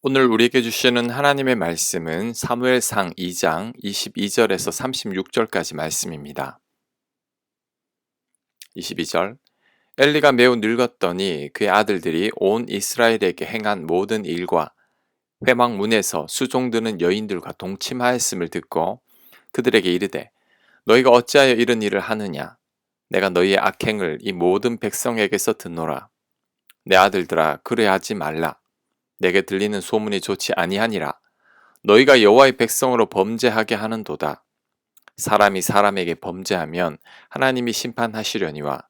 오늘 우리에게 주시는 하나님의 말씀은 사무엘상 2장 22절에서 36절까지 말씀입니다. 22절 엘리가 매우 늙었더니 그의 아들들이 온 이스라엘에게 행한 모든 일과 회막문에서 수종드는 여인들과 동침하였음을 듣고 그들에게 이르되 너희가 어찌하여 이런 일을 하느냐 내가 너희의 악행을 이 모든 백성에게서 듣노라 내 아들들아 그래하지 말라 내게 들리는 소문이 좋지 아니하니라 너희가 여호와의 백성으로 범죄하게 하는도다. 사람이 사람에게 범죄하면 하나님이 심판하시려니와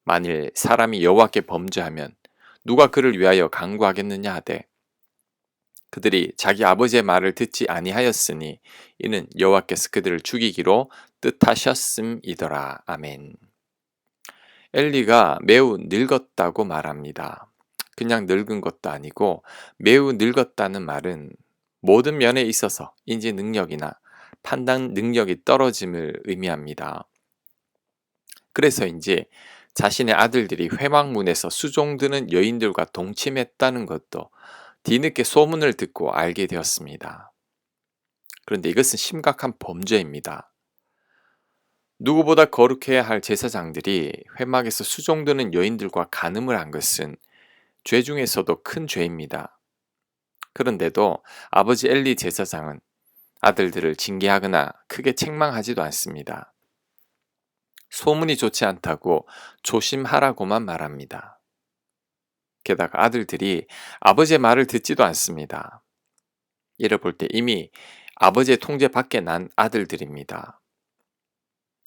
만일 사람이 여호와께 범죄하면 누가 그를 위하여 간구하겠느냐 하되 그들이 자기 아버지의 말을 듣지 아니하였으니 이는 여호와께서 그들을 죽이기로 뜻하셨음이더라. 아멘. 엘리가 매우 늙었다고 말합니다. 그냥 늙은 것도 아니고 매우 늙었다는 말은 모든 면에 있어서 인지 능력이나 판단 능력이 떨어짐을 의미합니다. 그래서인지 자신의 아들들이 회막문에서 수종드는 여인들과 동침했다는 것도 뒤늦게 소문을 듣고 알게 되었습니다. 그런데 이것은 심각한 범죄입니다. 누구보다 거룩해야 할 제사장들이 회막에서 수종드는 여인들과 간음을 한 것은 죄 중에서도 큰 죄입니다. 그런데도 아버지 엘리 제사장은 아들들을 징계하거나 크게 책망하지도 않습니다. 소문이 좋지 않다고 조심하라고만 말합니다. 게다가 아들들이 아버지의 말을 듣지도 않습니다. 이를 볼 때 이미 아버지의 통제 밖에 난 아들들입니다.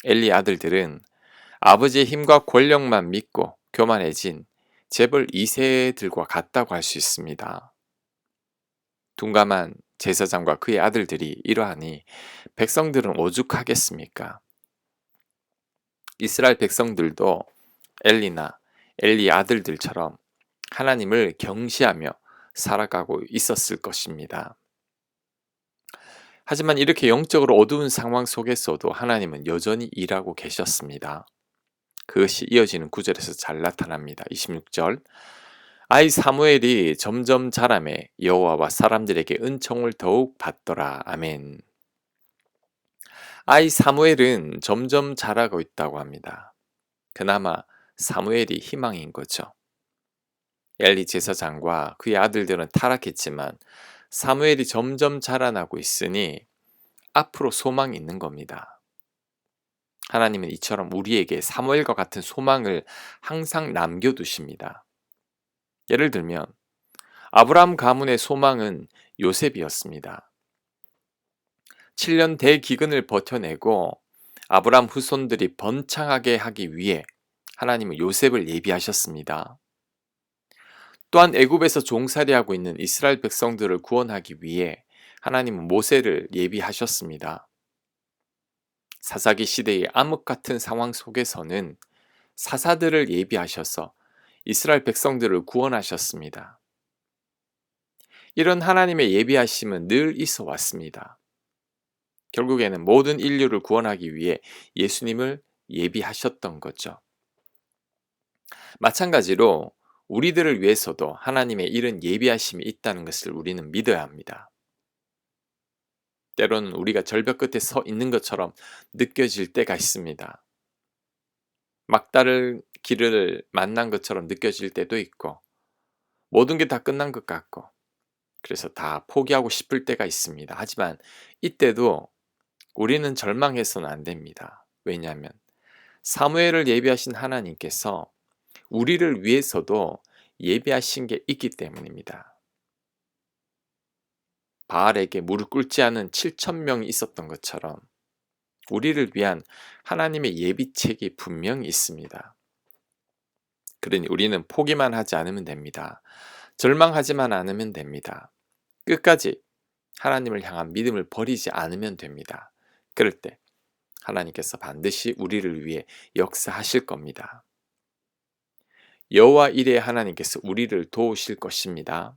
엘리 아들들은 아버지의 힘과 권력만 믿고 교만해진 재벌 2세들과 같다고 할 수 있습니다. 둔감한 제사장과 그의 아들들이 이러하니 백성들은 오죽하겠습니까? 이스라엘 백성들도 엘리나 엘리 아들들처럼 하나님을 경시하며 살아가고 있었을 것입니다. 하지만 이렇게 영적으로 어두운 상황 속에서도 하나님은 여전히 일하고 계셨습니다. 그것이 이어지는 구절에서 잘 나타납니다. 26절 아이 사무엘이 점점 자라매 여호와와 사람들에게 은총을 더욱 받더라. 아멘. 아이 사무엘은 점점 자라고 있다고 합니다. 그나마 사무엘이 희망인 거죠. 엘리 제사장과 그의 아들들은 타락했지만 사무엘이 점점 자라나고 있으니 앞으로 소망이 있는 겁니다. 하나님은 이처럼 우리에게 사무엘과 같은 소망을 항상 남겨두십니다. 예를 들면 아브라함 가문의 소망은 요셉이었습니다. 7년 대기근을 버텨내고 아브라함 후손들이 번창하게 하기 위해 하나님은 요셉을 예비하셨습니다. 또한 애굽에서 종살이하고 있는 이스라엘 백성들을 구원하기 위해 하나님은 모세를 예비하셨습니다. 사사기 시대의 암흑 같은 상황 속에서는 사사들을 예비하셔서 이스라엘 백성들을 구원하셨습니다. 이런 하나님의 예비하심은 늘 있어 왔습니다. 결국에는 모든 인류를 구원하기 위해 예수님을 예비하셨던 거죠. 마찬가지로 우리들을 위해서도 하나님의 이런 예비하심이 있다는 것을 우리는 믿어야 합니다. 때로는 우리가 절벽 끝에 서 있는 것처럼 느껴질 때가 있습니다. 막다른 길을 만난 것처럼 느껴질 때도 있고 모든 게 다 끝난 것 같고 그래서 다 포기하고 싶을 때가 있습니다. 하지만 이때도 우리는 절망해서는 안 됩니다. 왜냐하면 사무엘을 예비하신 하나님께서 우리를 위해서도 예비하신 게 있기 때문입니다. 바알에게 무릎 꿇지 않은 7,000명이 있었던 것처럼 우리를 위한 하나님의 예비책이 분명히 있습니다. 그러니 우리는 포기만 하지 않으면 됩니다. 절망하지만 않으면 됩니다. 끝까지 하나님을 향한 믿음을 버리지 않으면 됩니다. 그럴 때 하나님께서 반드시 우리를 위해 역사하실 겁니다. 여호와 이레 하나님께서 우리를 도우실 것입니다.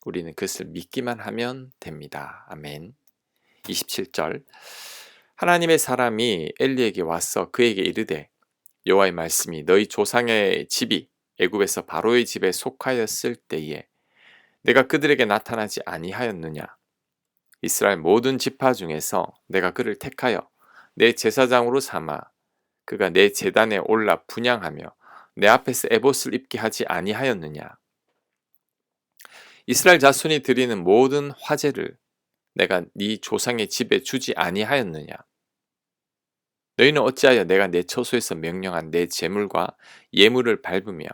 우리는 그것을 믿기만 하면 됩니다. 아멘. 27절 하나님의 사람이 엘리에게 와서 그에게 이르되 여호와의 말씀이 너희 조상의 집이 애굽에서 바로의 집에 속하였을 때에 내가 그들에게 나타나지 아니하였느냐? 이스라엘 모든 지파 중에서 내가 그를 택하여 내 제사장으로 삼아 그가 내 제단에 올라 분향하며 내 앞에서 에봇을 입게 하지 아니하였느냐? 이스라엘 자손이 드리는 모든 화제를 내가 네 조상의 집에 주지 아니하였느냐? 너희는 어찌하여 내가 내 처소에서 명령한 내 제물과 예물을 밟으며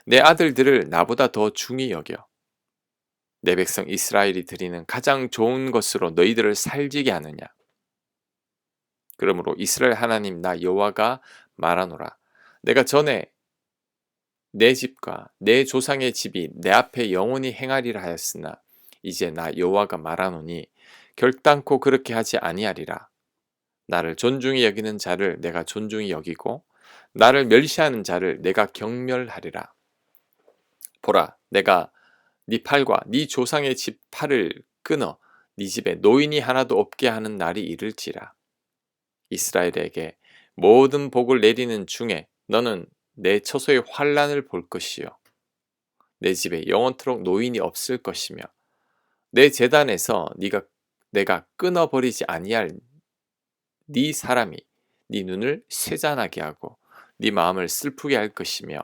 내 아들들을 나보다 더 중히 여겨 내 백성 이스라엘이 드리는 가장 좋은 것으로 너희들을 살지게 하느냐? 그러므로 이스라엘 하나님 나 여호와가 말하노라. 내가 전에 내 집과 내 조상의 집이 내 앞에 영원히 행하리라 하였으나 이제 나 여호와가 말하노니 결단코 그렇게 하지 아니하리라. 나를 존중히 여기는 자를 내가 존중히 여기고 나를 멸시하는 자를 내가 경멸하리라. 보라, 내가 네 팔과 네 조상의 집 팔을 끊어 네 집에 노인이 하나도 없게 하는 날이 이를지라. 이스라엘에게 모든 복을 내리는 중에 너는 내 처소의 환란을 볼 것이요 내 집에 영원토록 노인이 없을 것이며 내 제단에서 내가 끊어버리지 아니할 네 사람이 네 눈을 쇠잔하게 하고 네 마음을 슬프게 할 것이며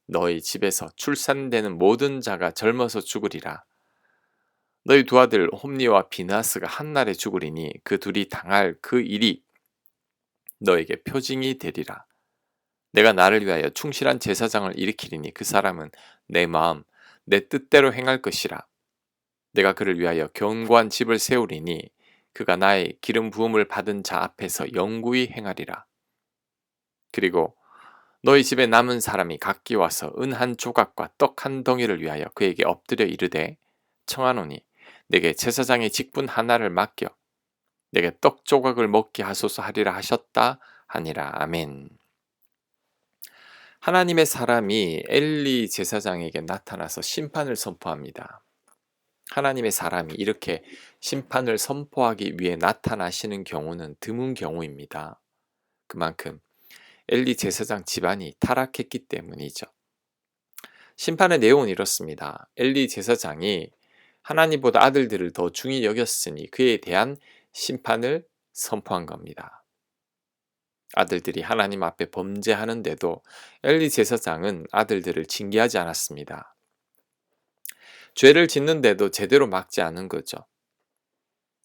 너희 집에서 출산되는 모든 자가 젊어서 죽으리라. 너희 두 아들 홈니와 비나스가 한날에 죽으리니 그 둘이 당할 그 일이 너에게 표징이 되리라. 내가 나를 위하여 충실한 제사장을 일으키리니 그 사람은 내 마음, 내 뜻대로 행할 것이라. 내가 그를 위하여 견고한 집을 세우리니 그가 나의 기름 부음을 받은 자 앞에서 영구히 행하리라. 그리고 너희 집에 남은 사람이 각기 와서 은 한 조각과 떡 한 덩이를 위하여 그에게 엎드려 이르되 청하노니 내게 제사장의 직분 하나를 맡겨 내게 떡 조각을 먹게 하소서 하리라 하셨다 하니라. 아멘. 하나님의 사람이 엘리 제사장에게 나타나서 심판을 선포합니다. 하나님의 사람이 이렇게 심판을 선포하기 위해 나타나시는 경우는 드문 경우입니다. 그만큼 엘리 제사장 집안이 타락했기 때문이죠. 심판의 내용은 이렇습니다. 엘리 제사장이 하나님보다 아들들을 더 중히 여겼으니 그에 대한 심판을 선포한 겁니다. 아들들이 하나님 앞에 범죄하는데도 엘리 제사장은 아들들을 징계하지 않았습니다. 죄를 짓는데도 제대로 막지 않은 거죠.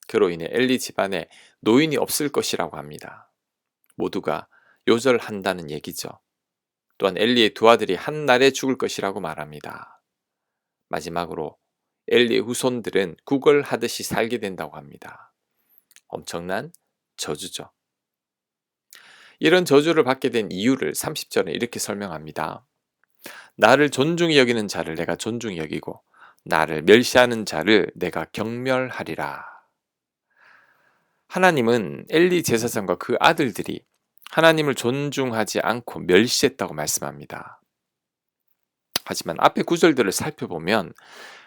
그로 인해 엘리 집안에 노인이 없을 것이라고 합니다. 모두가 요절한다는 얘기죠. 또한 엘리의 두 아들이 한 날에 죽을 것이라고 말합니다. 마지막으로 엘리의 후손들은 구걸하듯이 살게 된다고 합니다. 엄청난 저주죠. 이런 저주를 받게 된 이유를 30절에 이렇게 설명합니다. 나를 존중히 여기는 자를 내가 존중히 여기고 나를 멸시하는 자를 내가 경멸하리라. 하나님은 엘리 제사장과 그 아들들이 하나님을 존중하지 않고 멸시했다고 말씀합니다. 하지만 앞의 구절들을 살펴보면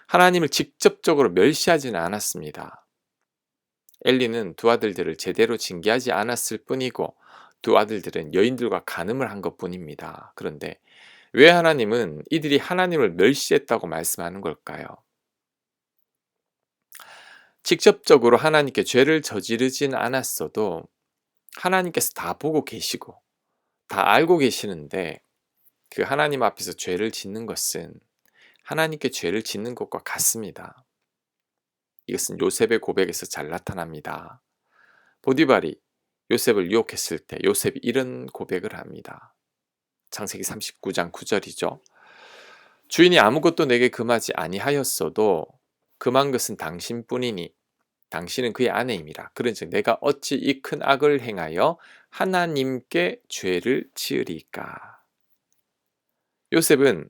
하나님을 직접적으로 멸시하지는 않았습니다. 엘리는 두 아들들을 제대로 징계하지 않았을 뿐이고 두 아들들은 여인들과 간음을 한 것뿐입니다. 그런데 왜 하나님은 이들이 하나님을 멸시했다고 말씀하는 걸까요? 직접적으로 하나님께 죄를 저지르진 않았어도 하나님께서 다 보고 계시고 다 알고 계시는데 그 하나님 앞에서 죄를 짓는 것은 하나님께 죄를 짓는 것과 같습니다. 이것은 요셉의 고백에서 잘 나타납니다. 보디발이 요셉을 유혹했을 때 요셉이 이런 고백을 합니다. 창세기 39장 9절이죠. 주인이 아무것도 내게 금하지 아니하였어도 금한 것은 당신뿐이니 당신은 그의 아내임이라. 그런즉 내가 어찌 이 큰 악을 행하여 하나님께 죄를 지으리까. 요셉은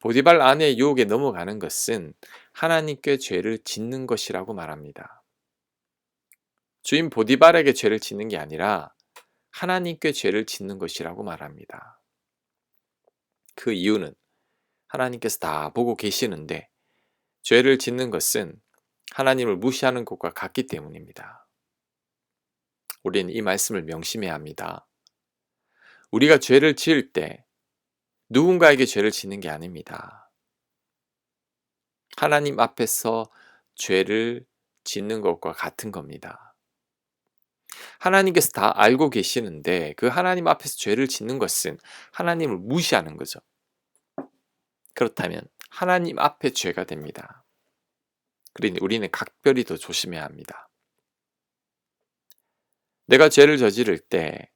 보디발 아내의 유혹에 넘어가는 것은 하나님께 죄를 짓는 것이라고 말합니다. 주인 보디발에게 죄를 짓는 게 아니라 하나님께 죄를 짓는 것이라고 말합니다. 그 이유는 하나님께서 다 보고 계시는데 죄를 짓는 것은 하나님을 무시하는 것과 같기 때문입니다. 우리는 이 말씀을 명심해야 합니다. 우리가 죄를 지을 때 누군가에게 죄를 짓는 게 아닙니다. 하나님 앞에서 죄를 짓는 것과 같은 겁니다. 하나님께서 다 알고 계시는데 그 하나님 앞에서 죄를 짓는 것은 하나님을 무시하는 거죠. 그렇다면 하나님 앞에 죄가 됩니다. 그러니 우리는 각별히 더 조심해야 합니다. 내가 죄를 저지를 때,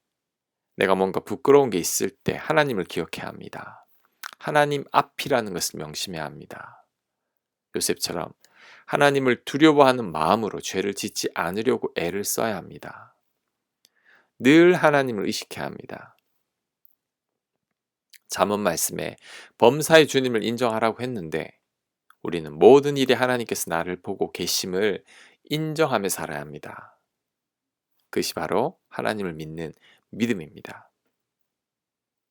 내가 뭔가 부끄러운 게 있을 때 하나님을 기억해야 합니다. 하나님 앞이라는 것을 명심해야 합니다. 요셉처럼 하나님을 두려워하는 마음으로 죄를 짓지 않으려고 애를 써야 합니다. 늘 하나님을 의식해야 합니다. 잠언 말씀에 범사의 주님을 인정하라고 했는데 우리는 모든 일에 하나님께서 나를 보고 계심을 인정하며 살아야 합니다. 그것이 바로 하나님을 믿는 믿음입니다.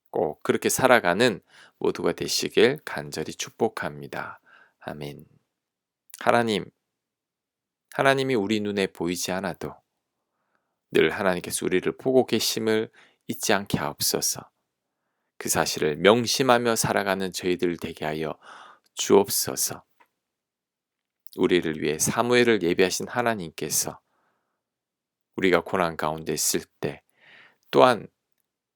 꼭 그렇게 살아가는 모두가 되시길 간절히 축복합니다. 아멘. 하나님이 우리 눈에 보이지 않아도 늘 하나님께서 우리를 보고 계심을 잊지 않게 하옵소서. 그 사실을 명심하며 살아가는 저희들 되게 하여 주옵소서. 우리를 위해 사무엘을 예비하신 하나님께서 우리가 고난 가운데 있을 때 또한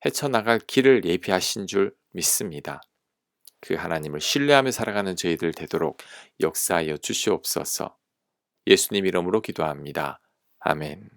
헤쳐나갈 길을 예비하신 줄 믿습니다. 그 하나님을 신뢰하며 살아가는 저희들 되도록 역사하여 주시옵소서. 예수님 이름으로 기도합니다. 아멘.